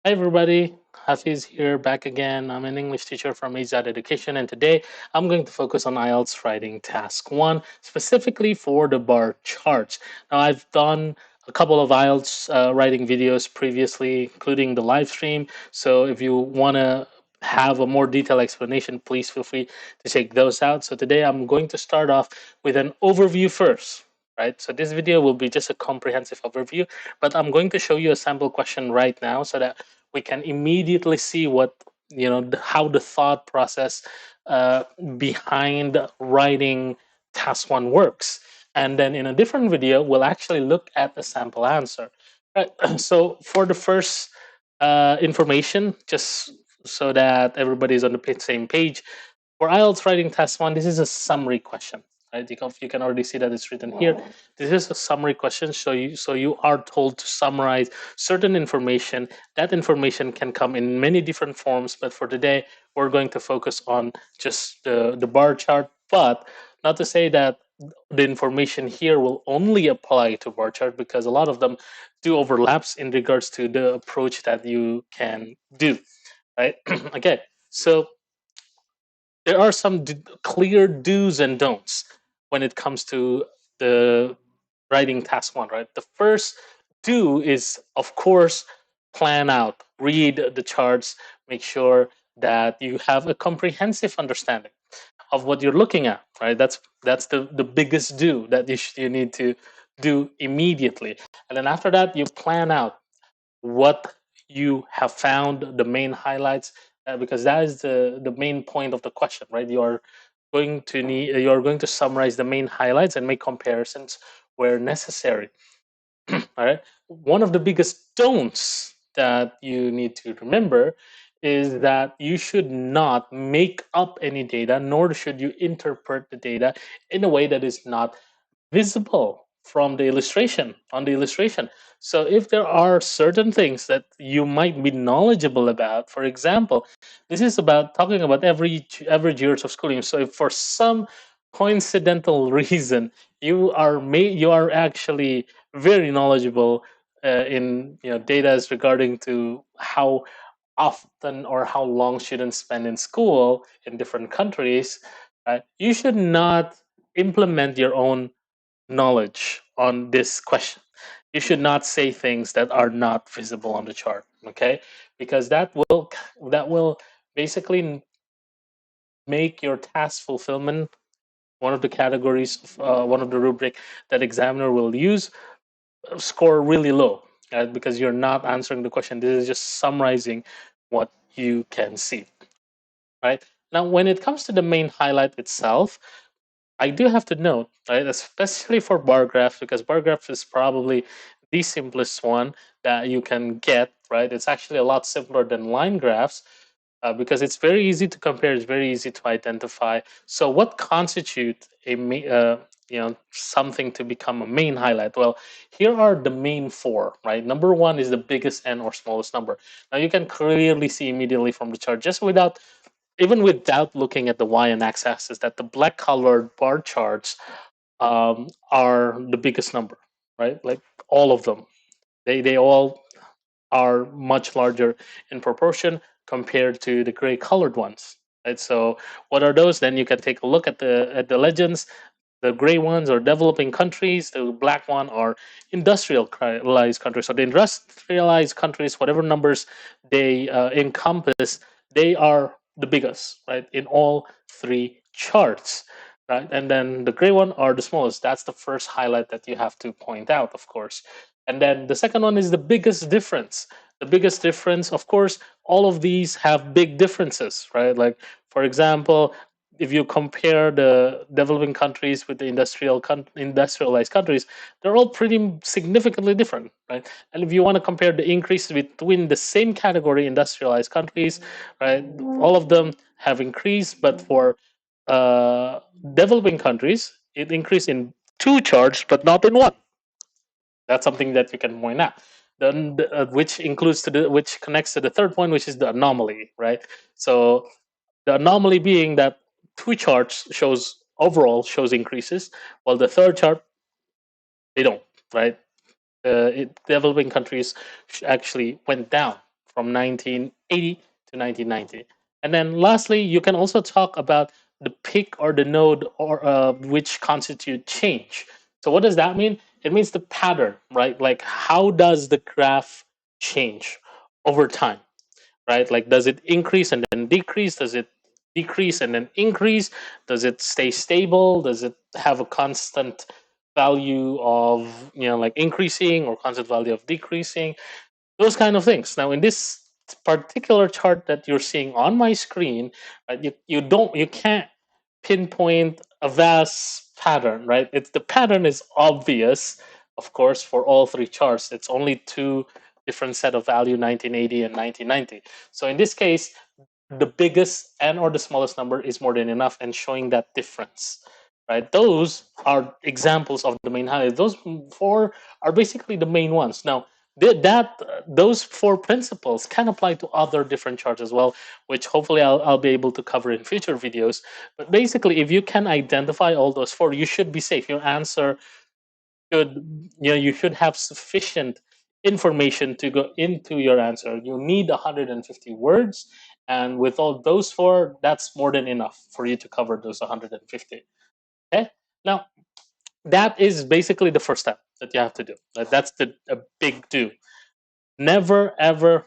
Hi everybody, Hafiz here back again. I'm an English teacher from HZad Education, and today I'm going to focus on IELTS Writing Task 1, specifically for the bar charts. Now, I've done a couple of IELTS writing videos previously, including the live stream. So if you want to have a more detailed explanation, please feel free to check those out. So today I'm going to start off with an overview first. Right, so this video will be just a comprehensive overview, but I'm going to show you a sample question right now so that we can immediately see what how the thought process uh, behind writing task one works, and then in a different video we'll actually look at the sample answer. Right. So for the first information, just so that everybody's on the same page, for IELTS writing task one, this is a summary question. Right? You can already see that it's written here. This is a summary question, so you are told to summarize certain information. That information can come in many different forms, but for today, we're going to focus on just the bar chart. But not to say that the information here will only apply to bar chart, because a lot of them do overlaps in regards to the approach that you can do. Right? Okay, so there are some clear do's and don'ts when it comes to the writing task one. Right, the first do is, of course, plan out, read the charts, make sure that you have a comprehensive understanding of what you're looking at. Right, that's the biggest do that you need to do immediately. And then after that, you plan out what you have found, the main highlights, because that is the main point of the question. Right, you are going to summarize the main highlights and make comparisons where necessary. All right, one of the biggest don'ts that you need to remember is that you should not make up any data, nor should you interpret the data in a way that is not visible from the illustration on the illustration. So if there are certain things that you might be knowledgeable about, for example, this is about talking about average years of schooling. So if for some coincidental reason you are actually very knowledgeable in data as regarding to how often or how long students spend in school in different countries, you should not implement your own knowledge on this question. You should not say things that are not visible on the chart, okay? Because that will basically make your task fulfillment, one of the categories, one of the rubric that examiner will use, score really low, because you're not answering the question. This is just summarizing what you can see, right? Now, when it comes to the main highlight itself, I do have to note, right, especially for bar graphs, because bar graphs is probably the simplest one that you can get, right? It's actually a lot simpler than line graphs, because it's very easy to compare, it's very easy to identify. So, what constitutes something to become a main highlight? Well, here are the main four, right? Number one is the biggest n or smallest number. Now, you can clearly see immediately from the chart, just without even without looking at the y and x axis, that the black colored bar charts are the biggest number, right? Like all of them, they all are much larger in proportion compared to the gray colored ones. Right? So what are those? Then you can take a look at the legends. The gray ones are developing countries. The black one are industrialized countries. So the industrialized countries, whatever numbers they encompass, they are the biggest, right, in all three charts. Right, and then the gray one are the smallest. That's the first highlight that you have to point out, of course. And then the second one is the biggest difference. The biggest difference, of course, all of these have big differences, right? Like, for example, if you compare the developing countries with the industrialized countries, they're all pretty significantly different, right? And if you want to compare the increase between the same category industrialized countries, right, all of them have increased, but for uh, developing countries, it increased in two charts, but not in one. That's something that you can point out. Then, which connects to the third point, which is the anomaly, right? So the anomaly being that two charts shows increases, while the third chart they don't, right? Developing countries actually went down from 1980 to 1990. And then lastly, you can also talk about the peak or the node or which constitute change. So what does that mean? It means the pattern, right? Like how does the graph change over time, right? Like does it increase and then decrease? Does it decrease and then increase? Does it stay stable? Does it have a constant value of like increasing or constant value of decreasing? Those kind of things. Now in this particular chart that you're seeing on my screen, right, you can't pinpoint a vast pattern, right? It's the pattern is obvious, of course, for all three charts. It's only two different set of value, 1980 and 1990. So in this case, the biggest and or the smallest number is more than enough, and showing that difference, right? Those are examples of the main highlights. Those four are basically the main ones. Now those four principles can apply to other different charts as well, which hopefully I'll be able to cover in future videos. But basically, if you can identify all those four, you should be safe. Your answer should, you should have sufficient information to go into your answer. You need 150 words, and with all those four, that's more than enough for you to cover those 150. Okay, now that is basically the first step that you have to do. That's the a big do. Never ever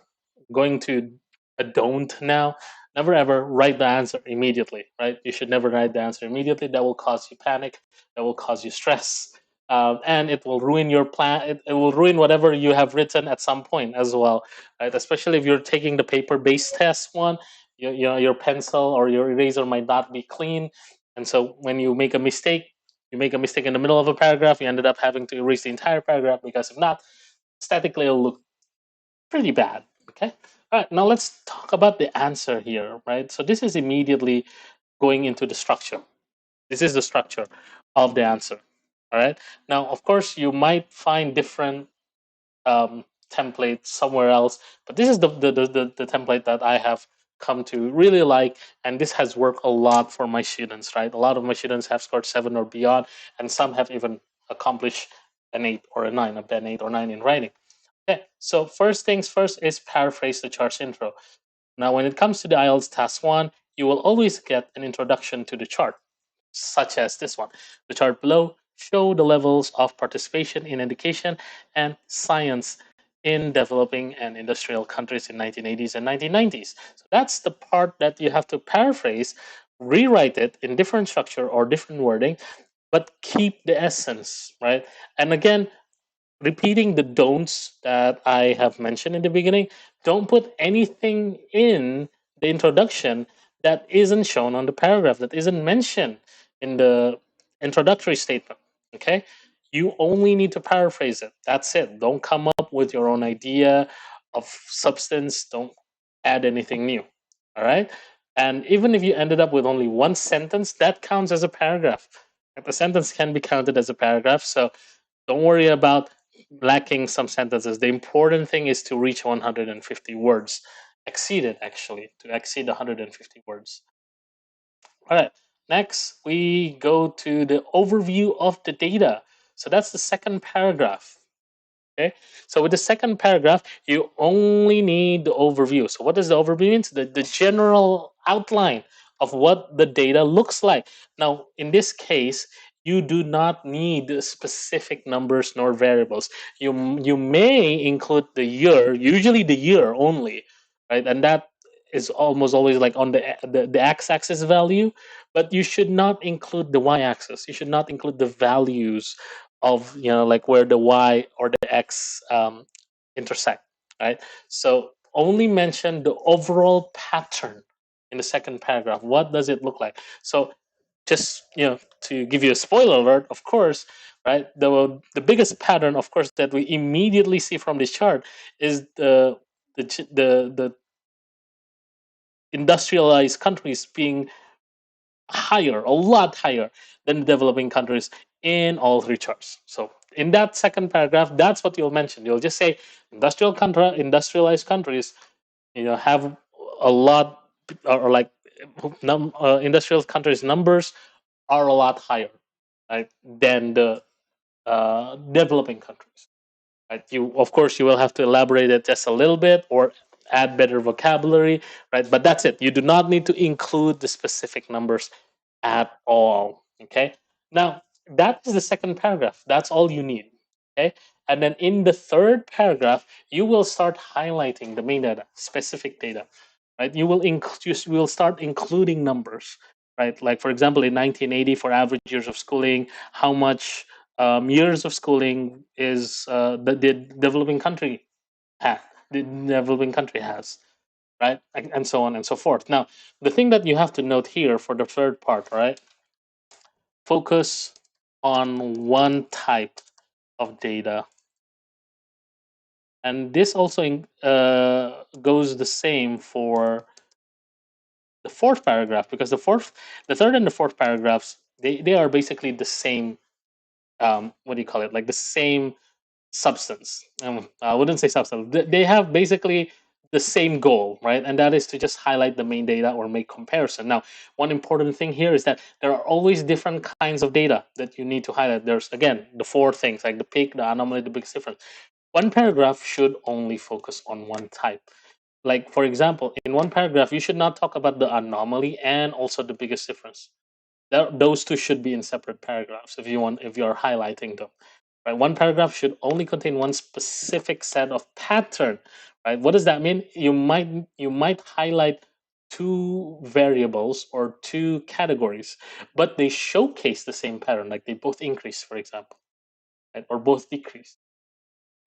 going to a don't now. Never ever write the answer immediately, right? You should never write the answer immediately. That will cause you panic. That will cause you stress, and it will ruin your plan. It will ruin whatever you have written at some point as well, right? Especially if you're taking the paper-based test one. Your pencil or your eraser might not be clean, and so when you make a mistake, you make a mistake in the middle of a paragraph. You ended up having to erase the entire paragraph because if not, statically it'll look pretty bad. Okay. All right. Now let's talk about the answer here, right? So this is immediately going into the structure. This is the structure of the answer. All right. Now, of course, you might find different templates somewhere else, but this is the template that I have come to really like, and this has worked a lot for my students. Right. A lot of my students have scored 7 or beyond, and some have even accomplished an 8 or a 9, a Ben 8 or 9 in writing. Okay, so first things first is paraphrase the chart's intro. Now, when it comes to the IELTS Task 1, you will always get an introduction to the chart, such as this one. The chart below show the levels of participation in education and science in developing and industrial countries in 1980s and 1990s. So that's the part that you have to paraphrase, rewrite it in different structure or different wording, but keep the essence, right? And again, repeating the don'ts that I have mentioned in the beginning. Don't put anything in the introduction that isn't shown on the paragraph, that isn't mentioned in the introductory statement. Okay? You only need to paraphrase it. That's it. Don't come up with your own idea of substance. Don't add anything new. All right? And even if you ended up with only one sentence, that counts as a paragraph. The sentence can be counted as a paragraph. So don't worry about lacking some sentences. The important thing is to reach 150 words. Exceed it, actually, to exceed 150 words. All right. Next, we go to the overview of the data. So that's the second paragraph. Okay. So with the second paragraph, you only need the overview. So what does the overview mean? The general outline of what the data looks like. Now, in this case, you do not need specific numbers nor variables. You may include the year, usually the year only, right? And that is almost always like on the x-axis value, but you should not include the y-axis. You should not include the values of like where the y or the x intersect, right? So only mention the overall pattern in the second paragraph. What does it look like? So just to give you a spoiler alert, of course, right, the biggest pattern, of course, that we immediately see from this chart is the industrialized countries being higher, a lot higher than the developing countries in all three charts. So in that second paragraph, that's what you'll mention. You'll just say industrialized countries, have a lot, or like industrial countries numbers are a lot higher, right, than the developing countries. Right? You, of course, you will have to elaborate it just a little bit, or add better vocabulary, right? But that's it. You do not need to include the specific numbers at all. Okay. Now that is the second paragraph. That's all you need. Okay. And then in the third paragraph, you will start highlighting the main data, specific data, right? You will start including numbers, right? Like for example, in 1980, for average years of schooling, how much years of schooling is the developing country have, the developing country has, right? And so on and so forth. Now, the thing that you have to note here for the third part, right? Focus on one type of data, and this also goes the same for the fourth paragraph, because the third and the fourth paragraphs, they are basically the same. What do you call it? Like the same substance. I wouldn't say substance. They have basically the same goal, right? And that is to just highlight the main data or make comparison. Now, one important thing here is that there are always different kinds of data that you need to highlight. There's again the four things like the peak, the anomaly, the biggest difference. One paragraph should only focus on one type. Like for example, in one paragraph, you should not talk about the anomaly and also the biggest difference. Those two should be in separate paragraphs if you're highlighting them. Right? One paragraph should only contain one specific set of pattern. Right? What does that mean? You might highlight two variables or two categories, but they showcase the same pattern, like they both increase, for example, right? Or both decrease.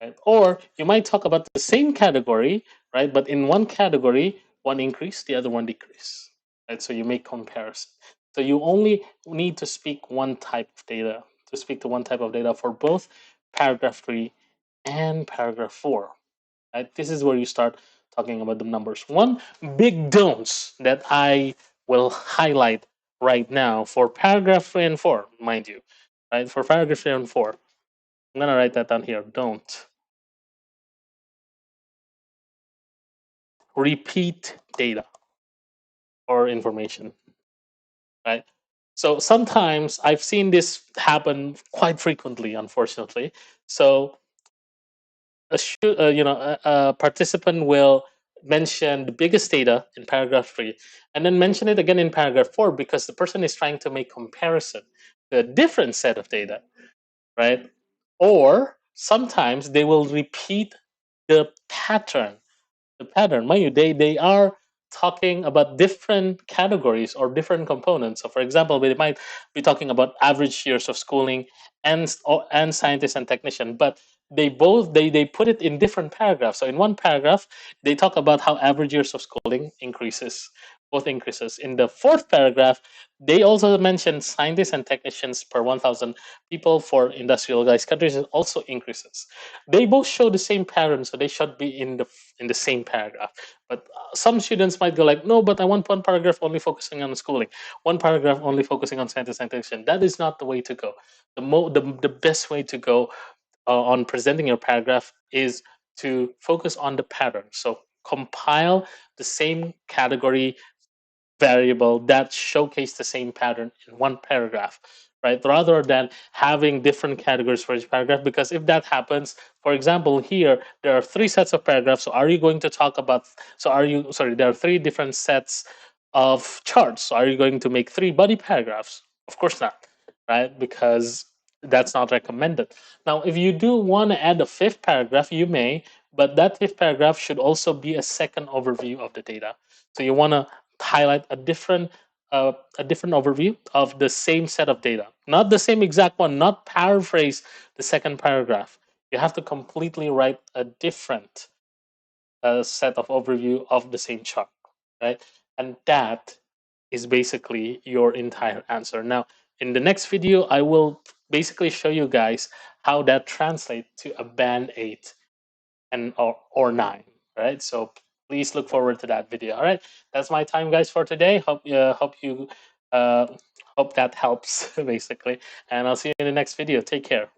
Right? Or you might talk about the same category, right? But in one category, one increase, the other one decrease. Right? So you make comparison. So you only need to speak one type of data, to speak to one type of data for both paragraph 3 and paragraph 4. Right? This is where you start talking about the numbers. One big don'ts that I will highlight right now for paragraph 3 and 4, mind you. Right? For paragraph 3 and 4. I'm gonna write that down here. Don't repeat data or information, right? So sometimes I've seen this happen quite frequently, unfortunately. So a participant will mention the biggest data in paragraph 3 and then mention it again in paragraph 4 because the person is trying to make comparison to a different set of data, right? Or sometimes they will repeat the pattern mind you, they are talking about different categories or different components. So for example, they might be talking about average years of schooling and scientist and technician, but they put it in different paragraphs. So in one paragraph they talk about how average years of schooling increases, both increases. In the fourth paragraph they also mention scientists and technicians per 1000 people for industrialized countries also increases. They both show the same pattern, so they should be in the same paragraph. But some students might go like, no, but I want one paragraph only focusing on schooling, one paragraph only focusing on scientist and technician. That is not the way to go. The best way to go on presenting your paragraph is to focus on the pattern. So compile the same category variable that showcase the same pattern in one paragraph, right? Rather than having different categories for each paragraph. Because if that happens, for example, here there are three sets of paragraphs. So are you going to talk about? So are you sorry? There are three different sets of charts. So are you going to make three body paragraphs? Of course not, right? Because that's not recommended. Now, if you do want to add a fifth paragraph, you may, but that fifth paragraph should also be a second overview of the data. So you want to highlight a different overview of the same set of data, not the same exact one, not paraphrase the second paragraph. You have to completely write a different set of overview of the same chart, right? And that is basically your entire answer. Now, in the next video, I will basically show you guys how that translates to a band 8 and or 9, right? So please look forward to that video. All right, that's my time, guys, for today. Uh, hope that helps basically, and I'll see you in the next video. Take care.